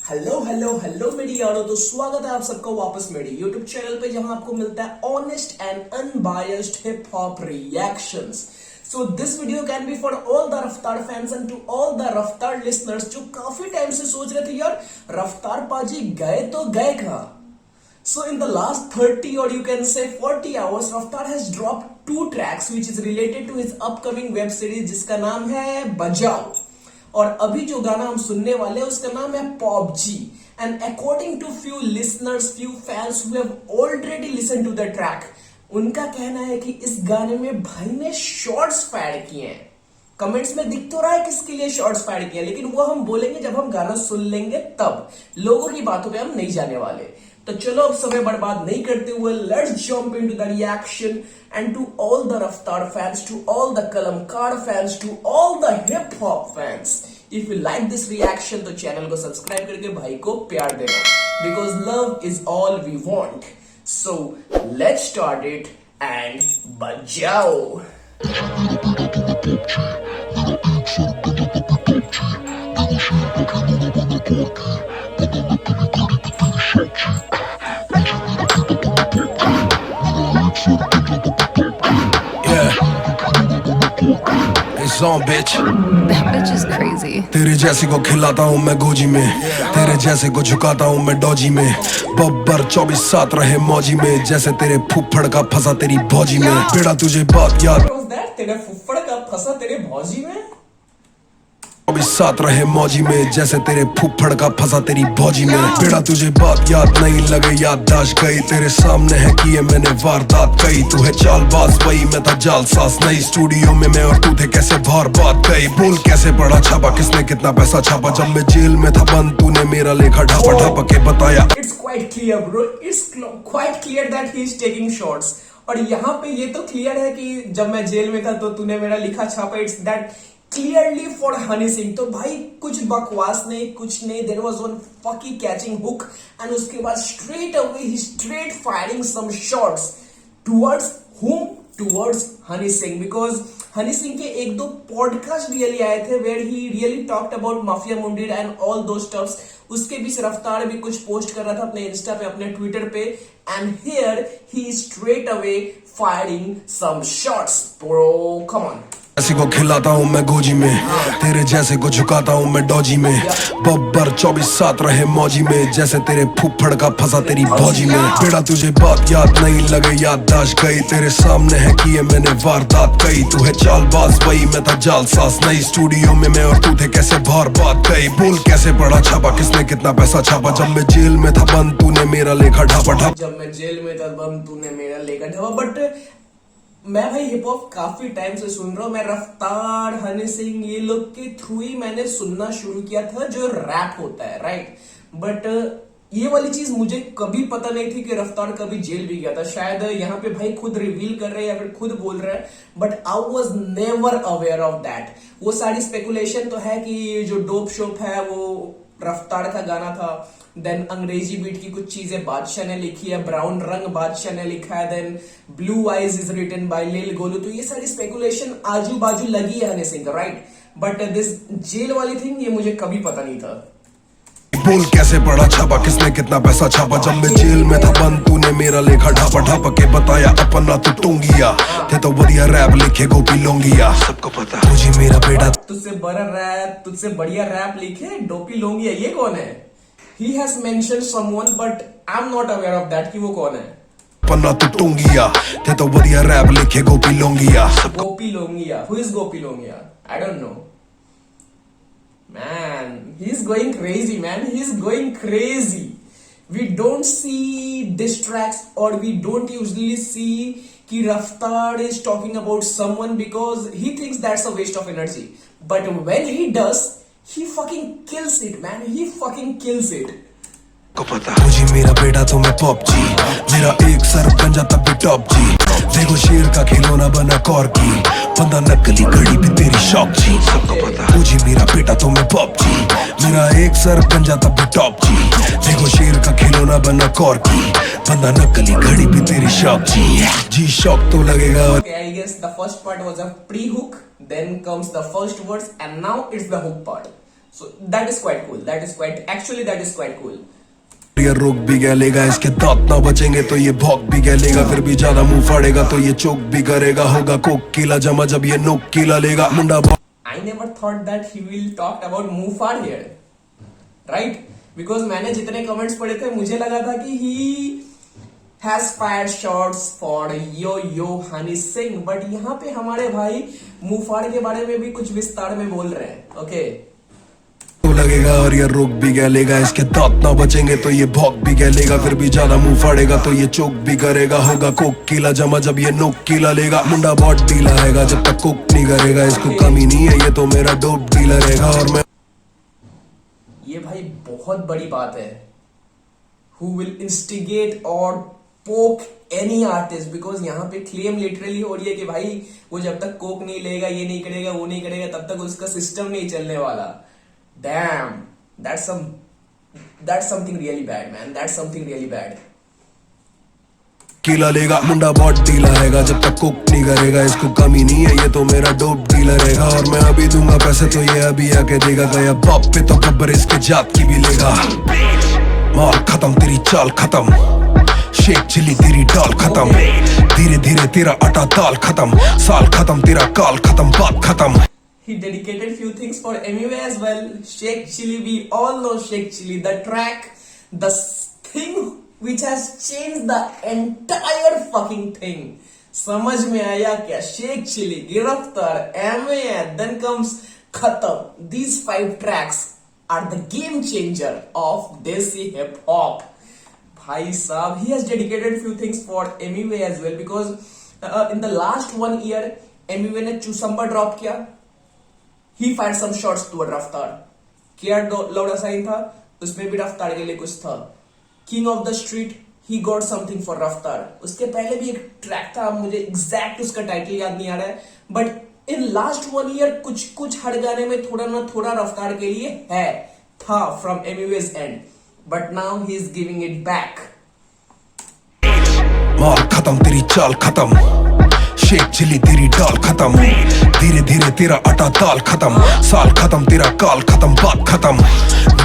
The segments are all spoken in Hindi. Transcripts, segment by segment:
हेलो हेलो हेलो मेरी यारों, तो स्वागत है आप सबका वापस मेरे यूट्यूब चैनल पे, जहां आपको मिलता है honest and unbiased hip hop reactions. So this video can be for all the Raftaar fans and to all the Raftaar listeners जो काफी टाइम से सोच रहे थे यार रफ्तार पाजी गए तो गए कहां। So in the last 30 or you can say 40 hours, Raftaar has dropped 2 tracks which is related to his upcoming web series जिसका नाम है बजाओ, और अभी जो गाना हम सुनने वाले हैं उसका नाम है PUBG। And according to few listeners, few fans who have already listened to the track, उनका कहना है कि इस गाने में भाई ने शॉर्ट्स फायर किए हैं। कमेंट्स में दिख तो रहा है किसके लिए शॉर्ट्स फायर किए, लेकिन वो हम बोलेंगे जब हम गाना सुन लेंगे, तब लोगों की बातों पे हम नहीं जाने वाले। तो चलो अब समय बर्बाद नहीं करते हुए let's jump into the reaction and to all the Raftaar fans, to all the Kalamkaar fans, to all the hip hop fans, if you like this reaction तो चैनल को सब्सक्राइब करके भाई को प्यार देना, because love is all we want. So let's start it and बजाओ। Song, bitch. That bitch is crazy. तेरे जैसे को खिलाता हूँ मैं गोजी में, तेरे जैसे को झुकाता हूँ मैं डोजी में। बब्बर 24/7 रहे मौजी में, जैसे तेरे फुफ्फड़ का फंसा तेरी भौजी में। बेड़ा तुझे बात याद, तेरे फुफ्फड़ का फंसा तेरे भौजी में। 24/7 रहे मौजी में, जैसे तेरे फुफ्फड़ का फंसा तेरी भौजी में। बेड़ा तुझे बात याद नहीं लगे, याददाश्त गई तेरे सामने है किए मैंने वारदात कई। तू है चालबाज वही मैं था जालसाज, नई स्टूडियो में मैं और तू थे कैसे बार बात गई। बोल कैसे पड़ा छापा, किसने कितना पैसा छापा, जब मैं जेल में था बंद तूने मेरा लेखा ढापा ढापा के बताया। It's quite clear bro, it's quite clear that he is taking shots. और यहाँ पे ये तो क्लियर है कि जब मैं जेल में था तो तूने मेरा लिखा छापा, it's that clearly for Honey Singh. तो भाई कुछ बकवास नहीं, कुछ नहीं, there was one funky catching hook and उसके बाद स्ट्रेट अवे ही straight firing some shots towards him, towards Honey Singh, because Honey Singh के एक दो पॉडकास्ट रियली आए थे where he really talked about Mafia Mundeer and all those stuffs. उसके बीच रफ्तार भी कुछ पोस्ट कर रहा था अपने इंस्टा पे, अपने ट्विटर पे, and here he straight away firing some shots. Bro come on. जैसे को खिलाता हूँ मैं गोजी में, तेरे जैसे को झुकाता हूँ मैं डोजी में। बब्बर 24/7 रहे मौजी में, जैसे तेरे फुफ्फड़ का फंसा तेरी भौजी में। बेड़ा तुझे बात याद नहीं लगे, याददाश्त गई तेरे सामने है किए मैंने वारदात कई। तू है चालबाज वही मैं था जालसाज, नई स्टूडियो में मैं और तू थे कैसे बार बात गई। बोल कैसे पड़ा छापा, किसने कितना पैसा छापा, जब मैं जेल में था बंद तूने मेरा लेखा ढापा ढापा। जब मैं जेल में था बंद तूने मेरा लेखा ढापा। बट मैं भाई हिप हॉप काफी टाइम से सुन रहा हूँ, मैं रफ्तार, हनी सिंह ये लोग के थ्रू ही मैंने सुनना शुरू किया था जो रैप होता है, राइट। बट ये वाली चीज मुझे कभी पता नहीं थी कि रफ्तार कभी जेल भी गया था। शायद यहाँ पे भाई खुद रिवील कर रहे हैं या फिर खुद बोल रहे हैं, but I was never aware of that. वो सारी स्पेकुलेशन तो है कि जो डोप शोप है वो रफ्तार का गाना था, देन अंग्रेजी बीट की कुछ चीजें बादशाह ने लिखी है, ब्राउन रंग बादशाह ने लिखा है, then blue eyes is written by Lil Golu. तो ये सारी स्पेकुलेशन आजू बाजू लगी है हनी सिंह का, राइट। बट दिस जेल वाली थिंग ये मुझे कभी पता नहीं था। बोल कैसे पड़ा छापा, किसने कितना पैसा छापा, जब मैं जेल में था बंद तूने मेरा लेखा ढापा ढापा के बताया। अपना तू टूंगिया थे तो बढ़िया रैप लिखे गोपी लोंगिया, सबको पता तुझे मेरा बेटा तुझसे बड़ा रैप, तुझसे बढ़िया रैप लिखे डोपी लोंगिया। ये कौन है? He has mentioned someone but I'm not aware of that कि वो कौन है। अपना तू टूंगिया थे तो बढ़िया रैप लिखे गोपी लोंगिया। गोपी Longia, who is Gopi Longia? I don't know. Man, he's going crazy, man. He's going crazy. We don't see diss tracks or we don't usually see कि Raftaar is talking about someone because he thinks that's a waste of energy. But when he does, he fucking kills it, man. He fucking kills it. को पता तुझे मेरा बेटा तो मैं PUBG, मेरा एक सर पंजा तब भी टॉप जी। देखो शेर का खिलौना बना कॉर्की, बंदा नकली घड़ी भी तेरी शौक जी। सबको पता तुझे मेरा बेटा तो मैं PUBG, मेरा एक सर पंजा तब भी टॉप जी। देखो शेर का खिलौना बना कॉर्की, बंदा नकली घड़ी भी तेरी शौक जी शौक तो लगेगा। Okay, I guess the first part was a pre-hook, then comes the first verse, and now it's the hook part. So that is quite cool. That is quite cool. ये रोक भी गया लेगा, इसके दांत ना बचेंगे तो ये भौंक भी गया लेगा, फिर भी ज्यादा मुंह फाड़ेगा तो ये चोक भी करेगा, होगा कोक कीला जमा जब ये नोक कीला लेगा मुंडा। I never thought that he will talk about Mufar here, right? Because मैंने जितने कमेंट्स पढ़े थे मुझे लगा था कि he has fired shots for Yo Honey Singh, but यहाँ पे हमारे भाई मुफार के बारे में भी कुछ विस्तार में बोल रहे हैं, ओके? तो लगेगा और ये रोक भी गया लेगा, इसके दांत ना बचेंगे तो ये भौंक भी गया लेगा, फिर भी ज्यादा मुंह फाड़ेगा तो ये चोक भी करेगा, होगा कोक कीला जमा जब ये नोक कीला लेगा मुंडा बहुत ढीला हैगा जब तक कोक नहीं करेगा, इसको कमी नहीं है ये तो मेरा डोप डीलर रहेगा। और मैं ये भाई बहुत बड़ी बात है, who will instigate or poke any artist, because यहाँ पे क्लेम लिटरली हो रही है कि भाई वो जब तक कोक नहीं लेगा, ये नहीं करेगा, वो नहीं करेगा, तब तक उसका सिस्टम नहीं चलने वाला। Damn, that's something really bad, man. That's something really bad. कीला लेगा मुंडा बहुत ढीला हैगा जब तक कोक नहीं करेगा, इसको कमी नहीं है ये तो मेरा डोप डीलर रहेगा। और मैं अभी दूंगा पैसे तो ये अभी आके देगा, गया बाप पे तो खबर इसके जात की भी लेगा। माल खत्म तेरी चाल खत्म, शेक चिली तेरी दाल खत्म, धीरे धीरे तेरा आटा दाल खत्म, साल खत्म तेरा काल खत्म, बात खत्म। He dedicated few things for MUA as well. Shake Chili, we all know Shake Chili, the track, the thing which has changed the entire fucking thing. समझ में आया क्या? Shake Chili, गिरफ्तार, MUA, then comes Khatam. These 5 tracks are the game changer of Desi hip hop. Bhai Saab, he has dedicated few things for MUA as well, because in the last 1 year MUA ने चुसंबा ड्रॉप किया, he fired some shots toward रफ्तार। केयर लौड़ा साइन था, उसमें भी रफ्तार के लिए कुछ था। King of the street, he got something for रफ्तार। उसके पहले भी एक ट्रैक था, मुझे एग्जैक्ट उसका टाइटल याद नहीं आ रहा है, बट इन लास्ट 1 ईयर कुछ हर गाने में थोड़ा ना थोड़ा रफ्तार के लिए था from MUA's end, but now he is giving it back. माल खत्म तेरी चाल खत्म, शेक चिली तेरी दाल खत्म, धीरे धीरे तेरा आटा दाल खत्म, साल खत्म तेरा काल खत्म, बात खत्म।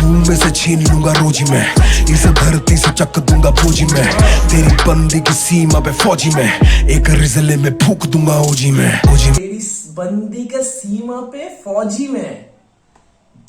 मुंह में से छीन लूंगा रोजी मैं, इस धरती से चक दूंगा फौजी मैं, तेरी बंदी की सीमा पे फौजी मैं, एक रिजले में फूक दूंगा ओजी में। तेरी बंदी का सीमा पे फौजी में,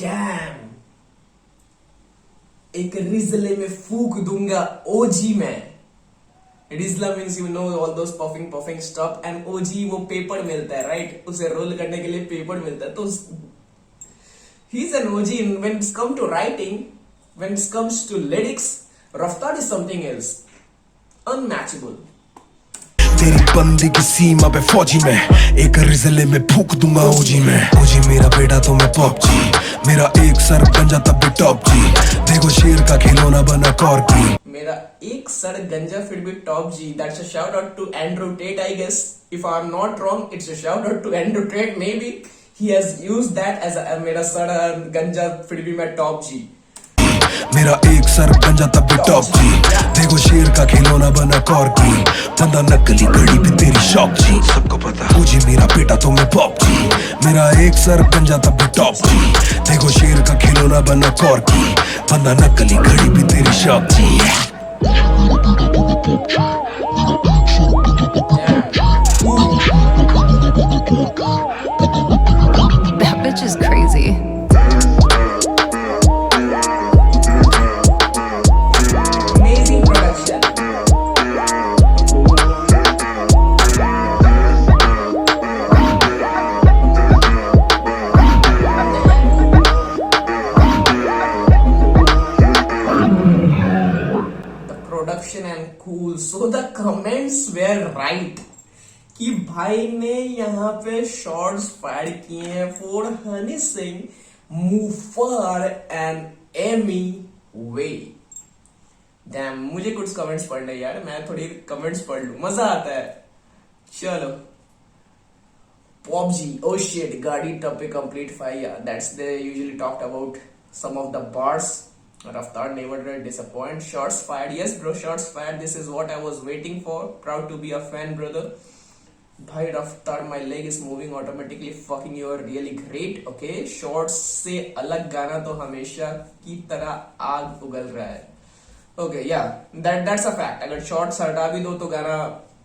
डैम, एक रिजले में फूक दूंगा ओजी में। Rizla means you know all those puffing stuff, and OG वो पेपर मिलता है, राइट? उसे रोल करने के लिए पेपर मिलता है, तो he is an OG when it's come to writing, when it's comes to lyrics. Raftaar is something else, unmatchable. तेरी बंदी की सीमा पे फौजी में, एक रिजले में फूक दूंगा ओजी में। ओजी मेरा बेटा तो मैं पॉप जी, मेरा एक सर गंजा तब भी टॉप जी, देखो शेर का खिलौना बना कॉर्की। मेरा एक सर गंजा फिर भी top G. That's a shout out to Andrew Tate, I guess. If I am not wrong, it's a shout out to Andrew Tate, maybe he has used that as मेरा सर गंजा फिर भी मैं टॉप जी। मेरा एक सर गंजा तब भी टॉप जी, देखो शेर का खिलौना बना कॉर्की, बंदा नकली घड़ी भी तेरी शॉप जी, सबको पता ओजी मेरा बेटा तो मैं पॉप जी, मेरा एक सर गंजा तब भी टॉप जी, देखो शेर का खिलौना बना कॉर्की, बंदा नकली घड़ी भी तेरी shop G. That bitch is crazy. Amazing production. The production and cool. So the comments were right. कि भाई ने यहाँ पे शॉट्स फायर किए हैं for Honey Singh, Muhfaad and Emiway. Damn, मुझे कुछ कमेंट्स पढ़ने यार, मैं थोड़ी कमेंट्स पढ़ लूं, मजा आता है। चलो, PUBG, oh shit, गाड़ी topic complete fire, that's they usually talked about some of the bars. Raftaar never disappoint. Shots fired, yes bro, shots fired. This is what I was waiting for. Proud to be a fan, brother. भाई Raftaar, my leg is moving automatically, fucking you are really great. Okay, shorts से अलग गाना तो हमेशा की तरह आग उगल रहा है। ओके या दैट्स अ फैक्ट। अगर शॉर्ट्स हटा भी दो तो गाना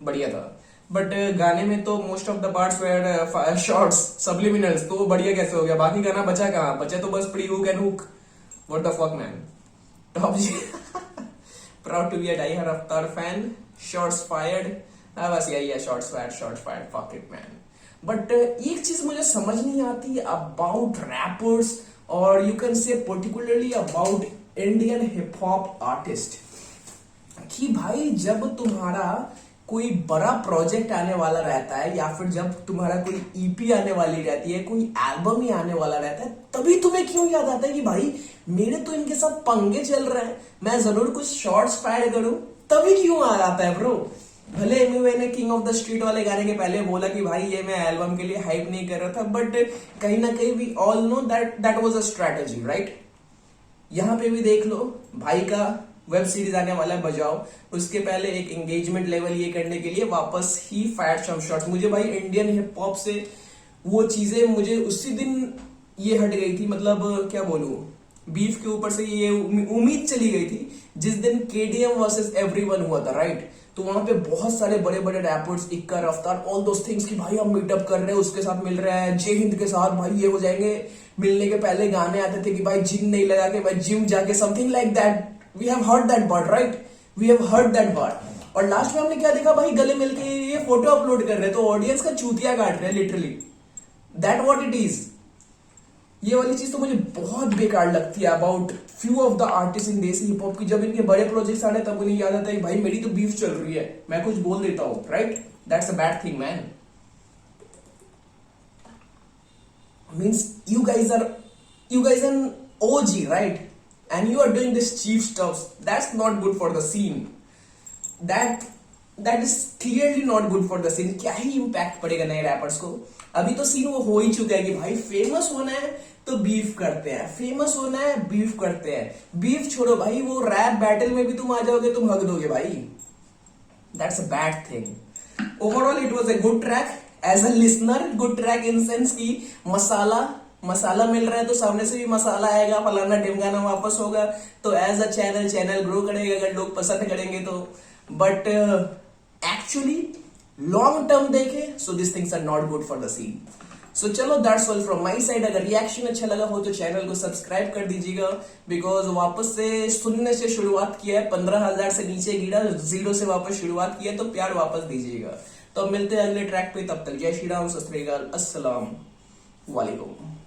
बढ़िया था, बट गाने में तो most of the parts were shots subliminals, तो वो बढ़िया कैसे हो गया? बाकी गाना बचा कहाँ? बचा तो बस pre hook and hook. What the fuck man. Top G proud to be a die hard Raftaar fan. Shorts fired, बस यही है, shorts fired, fuck it man. But एक चीज मुझे समझ नहीं आती अबाउट रैपर्स, और you can say particularly about Indian hip hop artist, कि भाई जब तुम्हारा कोई बड़ा प्रोजेक्ट आने वाला रहता है, या फिर जब तुम्हारा कोई ईपी आने वाली रहती है, कोई एल्बम ही आने वाला रहता है, तभी तुम्हें क्यों याद आता है कि भाई मेरे तो इनके साथ पंगे चल रहे हैं, मैं जरूर कुछ शॉर्ट्स फायर करूं, तभी क्यों आ जाता है ब्रो? भले एमवे ने किंग ऑफ द स्ट्रीट वाले गाने के पहले बोला कि भाई ये मैं एल्बम के लिए हाइप नहीं कर रहा था, बट कहीं ना कहीं we all know that was a strategy, right? यहां पे भी देख लो, भाई का वेब सीरीज आने वाला है बजाओ, उसके पहले एक एंगेजमेंट लेवल ये करने के लिए वापस ही फायर सम शॉट्स। मुझे भाई इंडियन हिप हॉप से वो चीजें मुझे उसी दिन ये हट गई थी, मतलब क्या बोलूं, बीफ के ऊपर से ये उम्मीद चली गई थी जिस दिन केडीएम वर्सेस एवरीवन हुआ था, राइट? तो वहां पे बहुत सारे बड़े बड़े रैपर्स, इक्का, रफ्तार, ऑल दोस थिंग्स की भाई हम मीटअप कर रहे हैं, उसके साथ मिल रहे हैं, जय हिंद के साथ भाई ये हो जाएंगे। मिलने के पहले गाने आते थे कि भाई जिम नहीं लगा के भाई जिम जाके, something like that. We have heard that word, right? We have heard that word. और लास्ट में हमने क्या देखा भाई? गले मिलके ये फोटो अपलोड कर रहे हैं, तो ऑडियंस का चूतिया काट रहे हैं literally. That what it is. ये वाली चीज तो मुझे बहुत बेकार लगती है about few of the artist in देसी हिप हॉप की। जब इनके बड़े प्रोजेक्ट्स आ रहे तब उन्हें याद आता है भाई मेरी तो बीफ चल रही है, मैं कुछ बोल देता हूं, right? That's a bad thing man. Means you guys are an OG, right? And you are doing this cheap stuff. That's not good for the scene. That is clearly not good for the scene. क्या ही इम्पैक्ट पड़ेगा नए रैपर्स को? अभी तो सीन वो हो ही चुका है कि भाई फेमस होना है तो बीफ करते हैं, फेमस होना है बीफ करते हैं। बीफ छोड़ो भाई, वो रैप बैटल में भी तुम आ जाओगे, तुम हक दोगे भाई। That's a bad thing. Overall it was a good track as a listener, good track in sense की मसाला मिल रहा है तो सामने से भी मसाला आएगा, फलाना ढिमकाना वापस होगा, तो एज अ चैनल ग्रो करेगा अगर लोग पसंद करेंगे तो। बट एक्चुअली लॉन्ग टर्म देखे so this things are not good for the scene. So चलो that's all from my side. अगर रिएक्शन अच्छा लगा हो तो चैनल को सब्सक्राइब कर दीजिएगा, बिकॉज वापस से शून्य से शुरुआत किया है, 15,000 से नीचे गिरा, 0 से वापस शुरुआत किया, तो प्यार वापस दीजिएगा। तो अब मिलते हैं अगले ट्रैक पे, तब तक जय श्री राम, सत श्री अकाल, अस्सलाम वालेकुम।